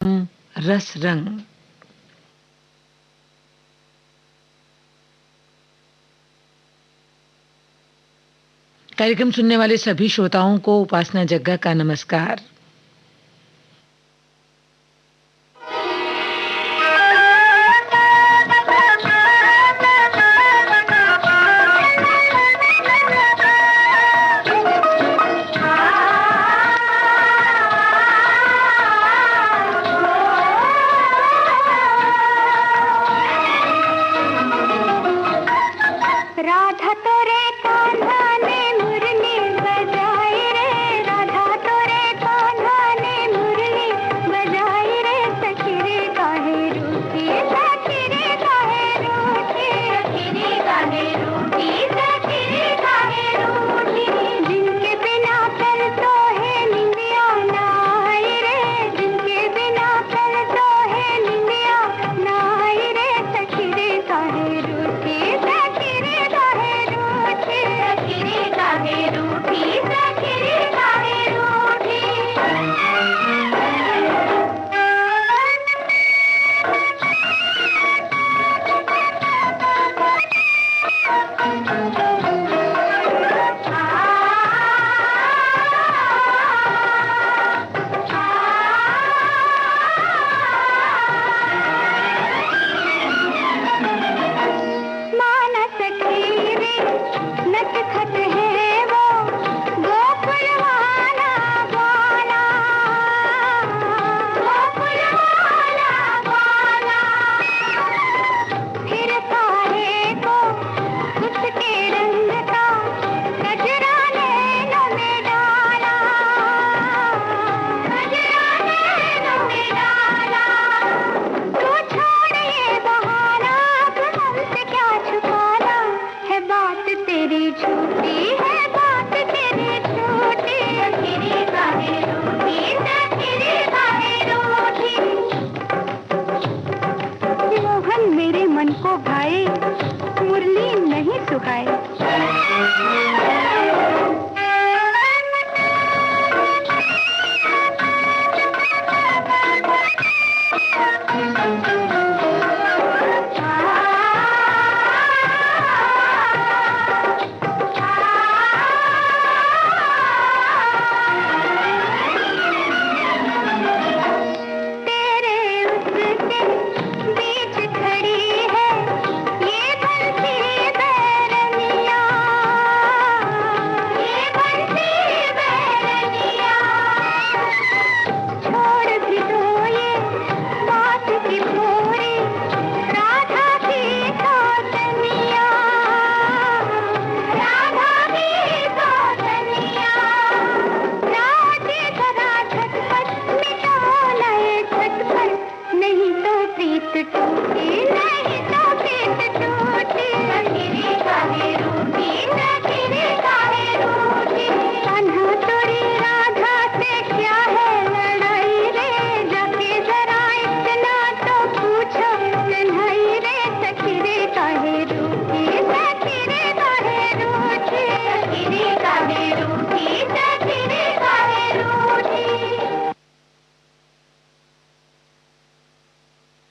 रस रंग। कार्यक्रम सुनने वाले सभी श्रोताओं को उपासना जग्गा का नमस्कार।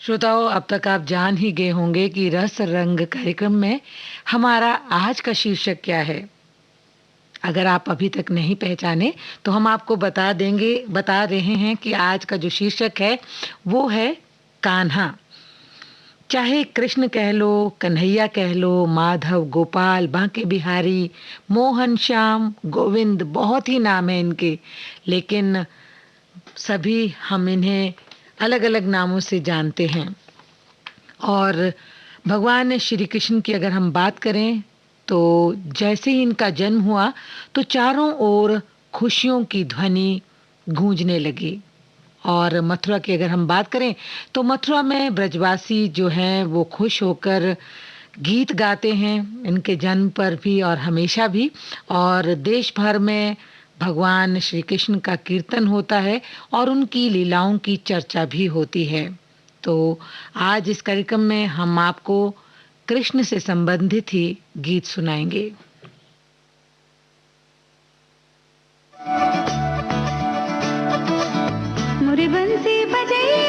श्रोताओं, अब तक आप जान ही गए होंगे कि रस रंग कार्यक्रम में हमारा आज का शीर्षक क्या है। अगर आप अभी तक नहीं पहचाने तो हम आपको बता रहे हैं कि आज का जो शीर्षक है वो है कान्हा। चाहे कृष्ण कह लो, कन्हैया कह लो, माधव, गोपाल, बांके बिहारी, मोहन, श्याम, गोविंद, बहुत ही नाम है इनके, लेकिन सभी हम इन्हें अलग अलग नामों से जानते हैं। और भगवान श्री कृष्ण की अगर हम बात करें तो जैसे ही इनका जन्म हुआ तो चारों ओर खुशियों की ध्वनि गूंजने लगी। और मथुरा की अगर हम बात करें तो मथुरा में ब्रजवासी जो हैं वो खुश होकर गीत गाते हैं इनके जन्म पर भी और हमेशा भी। और देश भर में भगवान श्री कृष्ण का कीर्तन होता है और उनकी लीलाओं की चर्चा भी होती है। तो आज इस कार्यक्रम में हम आपको कृष्ण से संबंधित ही गीत सुनाएंगे। मोरे बंसी बजैया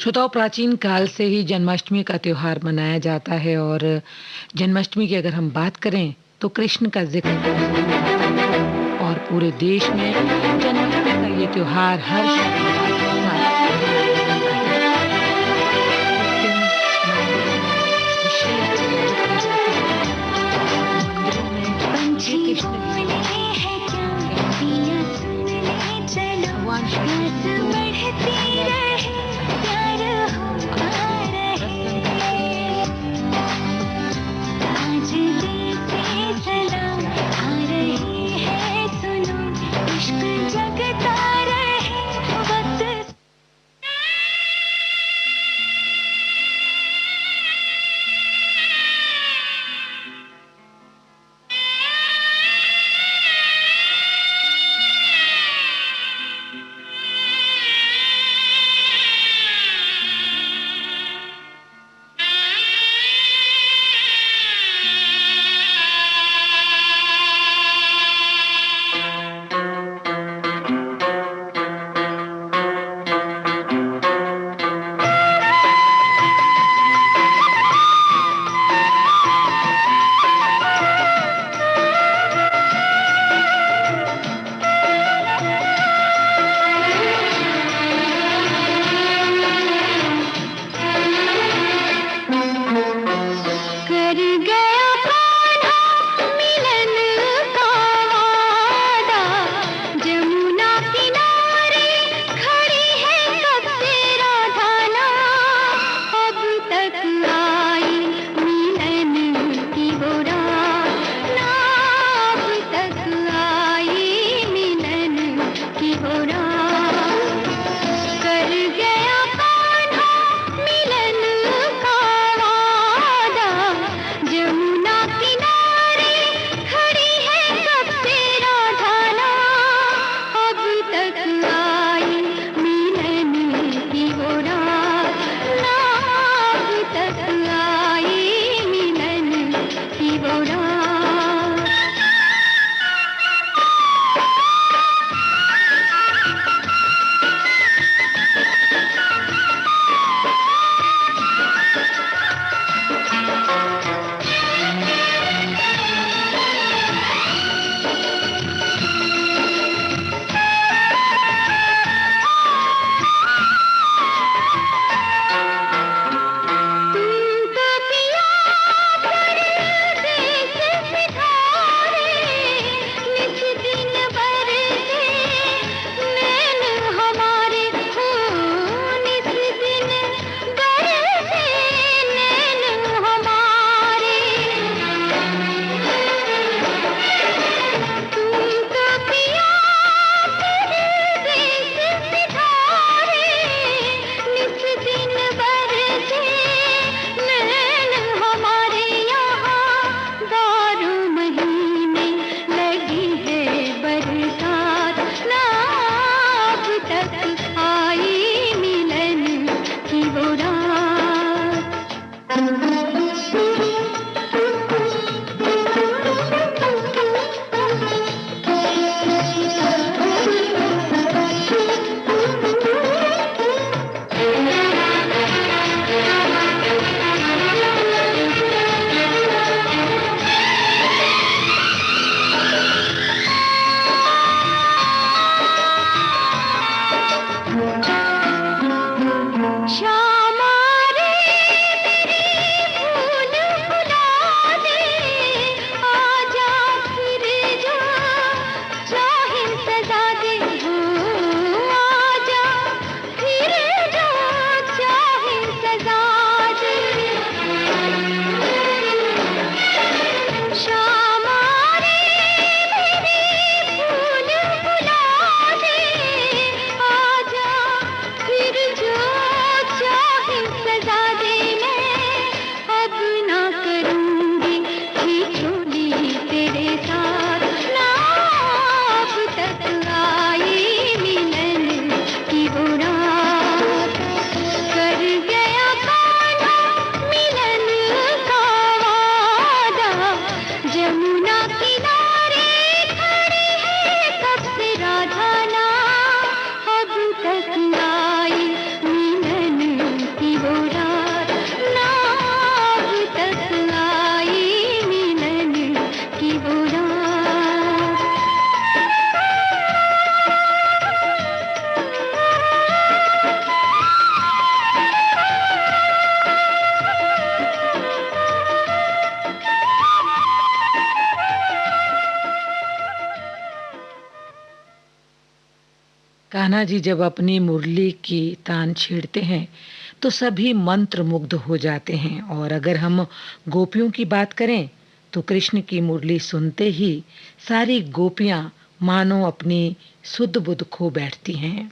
श्रोताओं, प्राचीन काल से ही जन्माष्टमी का त्योहार मनाया जाता है और जन्माष्टमी की अगर हम बात करें तो कृष्ण का जिक्र और पूरे देश में जन्माष्टमी का ये त्योहार हर्ष के साथ विशेष की जाती है। मंदिरों में श्री कृष्ण यमुना किनारे खड़ी है कब से राधा ना, अब तक आई मिलन की वो रात ना, अब तक आई मिलन की वो रात। कान्हा जी जब अपनी मुरली की तान छेड़ते हैं तो सभी मंत्र मुग्ध हो जाते हैं, और अगर हम गोपियों की बात करें तो कृष्ण की मुरली सुनते ही सारी गोपियां मानो अपनी सुध बुध खो बैठती हैं।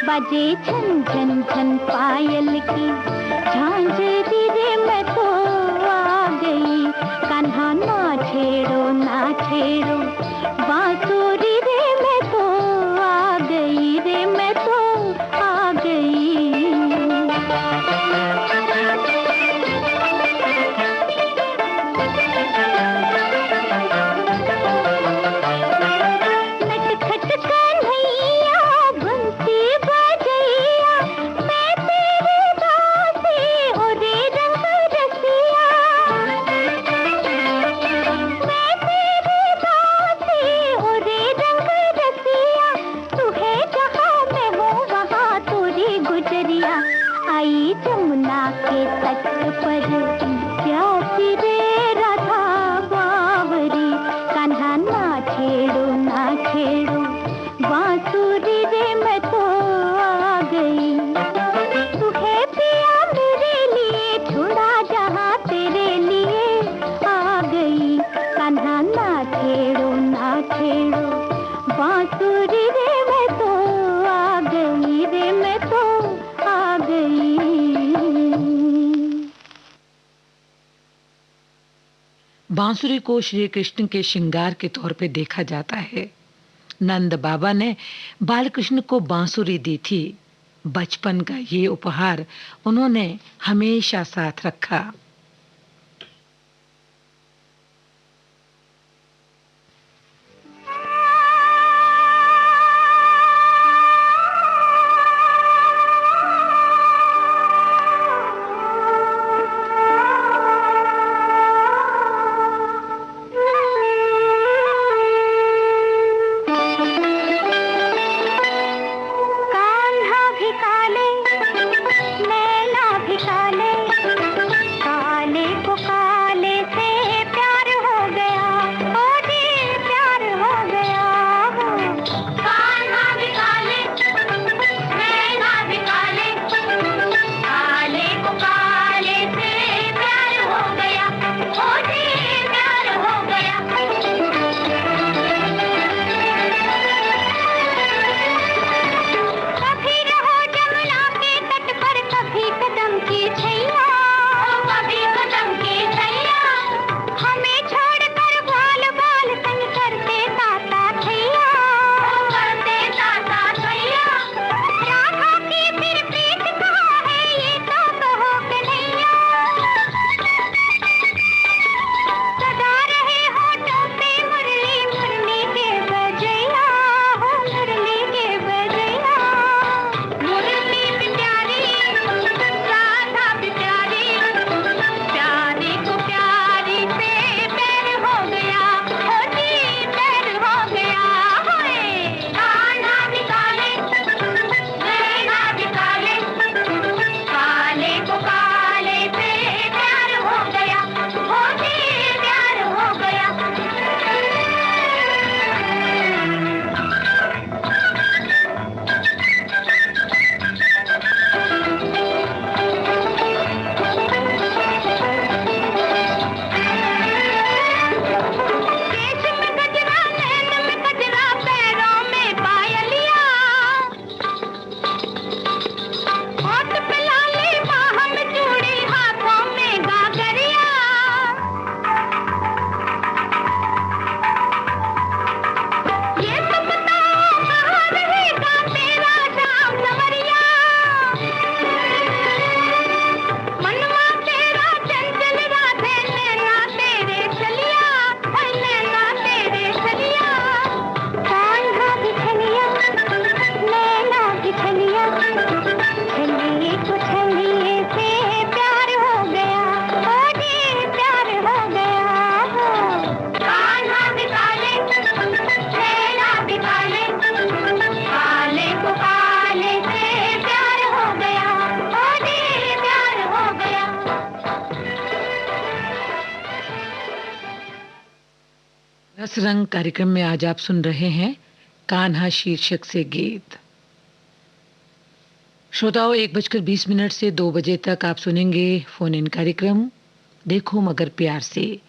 बजे झन झन झन पायल की झांझरी रे मैं तो आ गई। कान्हा ना छेड़ो बांसुरी रे मैं तो आ गई रे मैं तो आ गई। नटखट कन्हैया बंसी बजैया मैं तेरे दासी हो रे रंग रसिया। मैं तेरे दासी हो रे रंग रसिया। तू है जहाँ मैं हूँ वहाँ तोरी गुजरिया। आई जमुना के तट पर प्यासी रे राधा बावरी। कान्हा ना छेड़ो बांसुरी रे मैं तो आ गई। तू है पिया मेरे लिए छोड़ा जहाँ तेरे लिए आ गई। कान्हा ना छेड़ो बांसुरी रे मैं तो आ गई रे मैं तो आ गई। बांसुरी को श्री कृष्ण के श्रृंगार के तौर पे देखा जाता है। नंद बाबा ने बालकृष्ण को बांसुरी दी थी। बचपन का ये उपहार उन्होंने हमेशा साथ रखा। कान्हा भी काले नैना भी काले रस रंग कार्यक्रम में आज आप सुन रहे हैं कान्हा शीर्षक से गीत। श्रोताओं, 1:20 से 2 बजे तक आप सुनेंगे फोन इन कार्यक्रम देखो मगर प्यार से।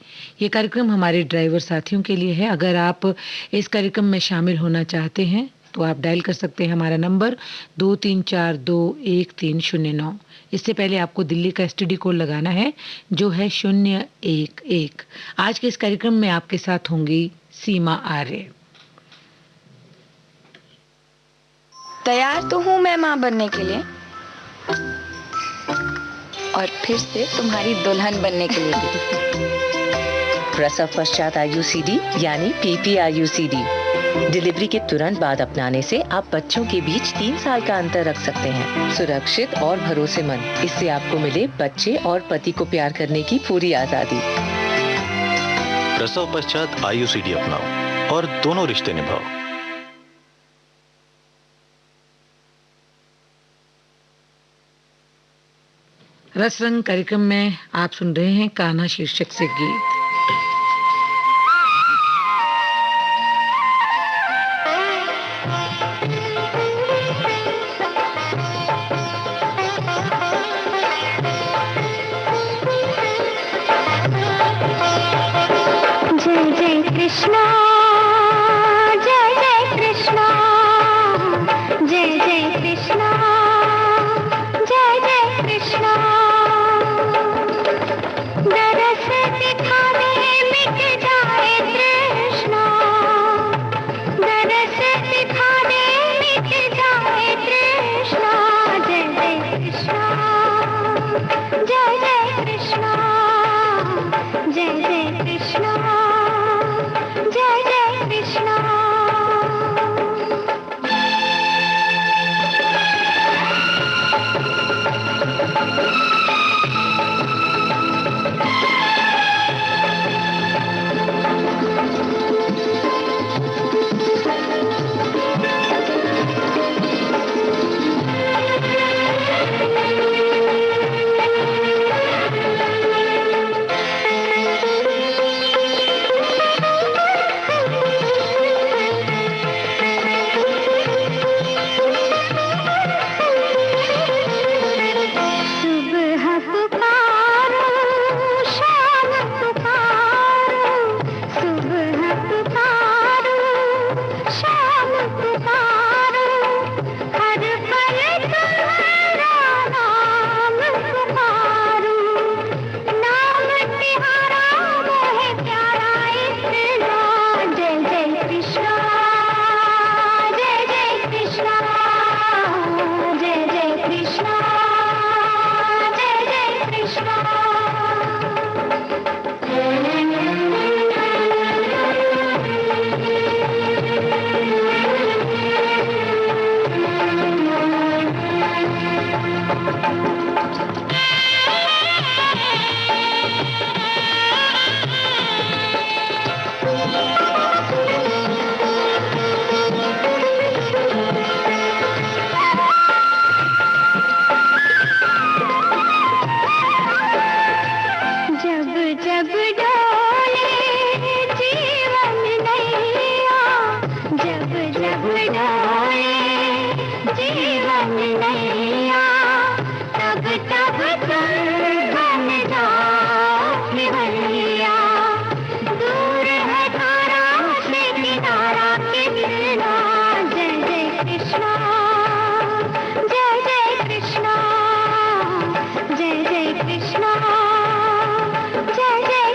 ये कार्यक्रम हमारे ड्राइवर साथियों के लिए है। अगर आप इस कार्यक्रम में शामिल होना चाहते हैं तो आप डायल कर सकते हैं हमारा नंबर 23421309। इससे पहले आपको दिल्ली का एसटीडी कोड लगाना है जो है 011। आज के इस कार्यक्रम में आपके साथ होंगी सीमा आर्य। तैयार तो हूँ मैं माँ बनने के लिए, और फिर से तुम्हारी दुल्हन बनने के लिए भी। प्रसव पश्चात IUCD यानी PPIUCD डिलीवरी के तुरंत बाद अपनाने से आप बच्चों के बीच 3 साल का अंतर रख सकते हैं, सुरक्षित और भरोसेमंद। इससे आपको मिले बच्चे और पति को प्यार करने की पूरी आजादी। प्रसव पश्चात IUCD अपनाओ और दोनों रिश्ते निभाओ। रस रंग कार्यक्रम में आप सुन रहे हैं कान्हा शीर्षक से गीत। जय जय कृष्णा, जय जय कृष्णा, जय जय कृष्णा, जय जय कृष्णा। दरस दिखाने मिट जाए तृष्णा, दरस दिखाने मिट जाए तृष्णा। जय जय कृष्णा, जय जय कृष्णा, जय जय कृष्णा, जय जय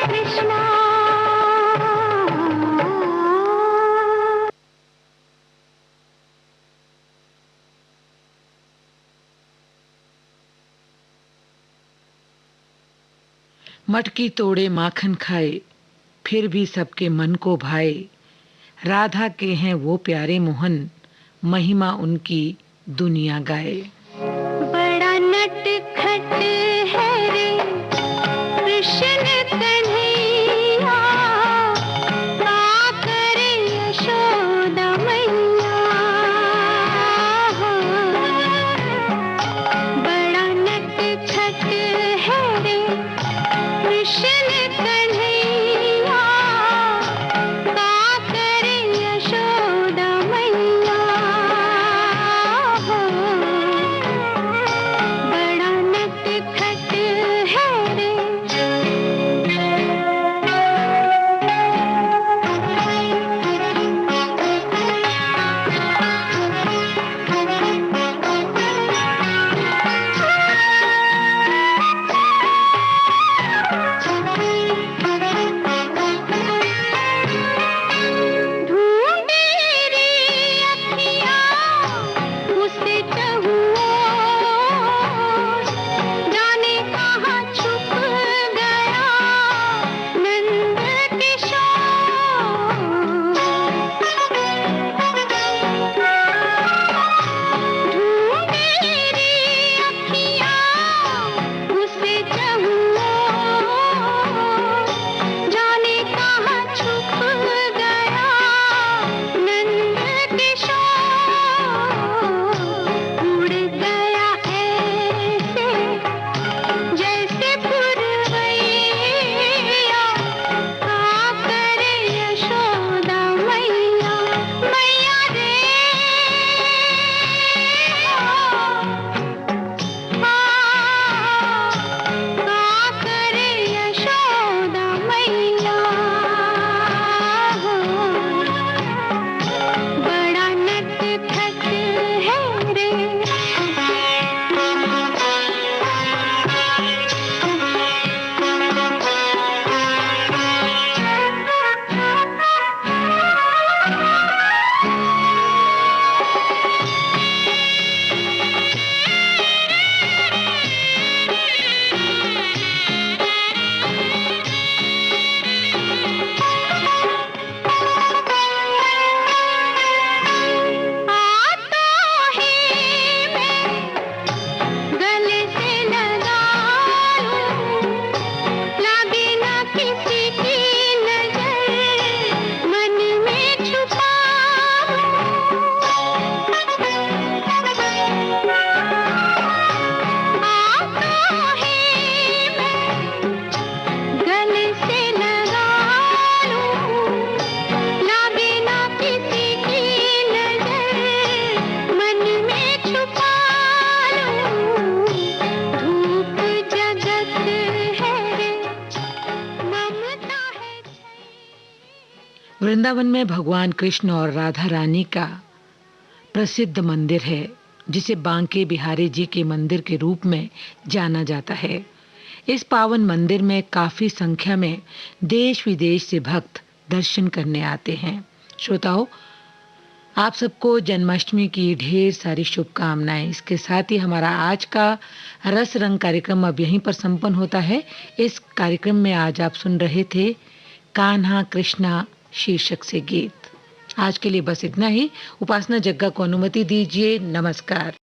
कृष्णा। मटकी तोड़े माखन खाए फिर भी सबके मन को भाए। राधा के हैं वो प्यारे मोहन, महिमा उनकी दुनिया गाए। बड़ा नटखट है रे कृष्ण कन्हैया, का करे यशोदा मैया। बड़ा नटखट है रे कृष्ण कन्हैया, का वृंदावन में भगवान कृष्ण और राधा रानी का प्रसिद्ध मंदिर है, जिसे बांके बिहारी जी के मंदिर के रूप में जाना जाता है। इस पावन मंदिर में काफी संख्या में देश विदेश से भक्त दर्शन करने आते हैं। श्रोताओं, आप सबको जन्माष्टमी की ढेर सारी शुभकामनाएं। इसके साथ ही हमारा आज का रस रंग कार्यक्रम अब यहीं पर संपन्न होता है। इस कार्यक्रम में आज आप सुन रहे थे कान्हा कृष्णा शीर्षक से गीत। आज के लिए बस इतना ही। उपासना जग्गा को अनुमति दीजिए। नमस्कार।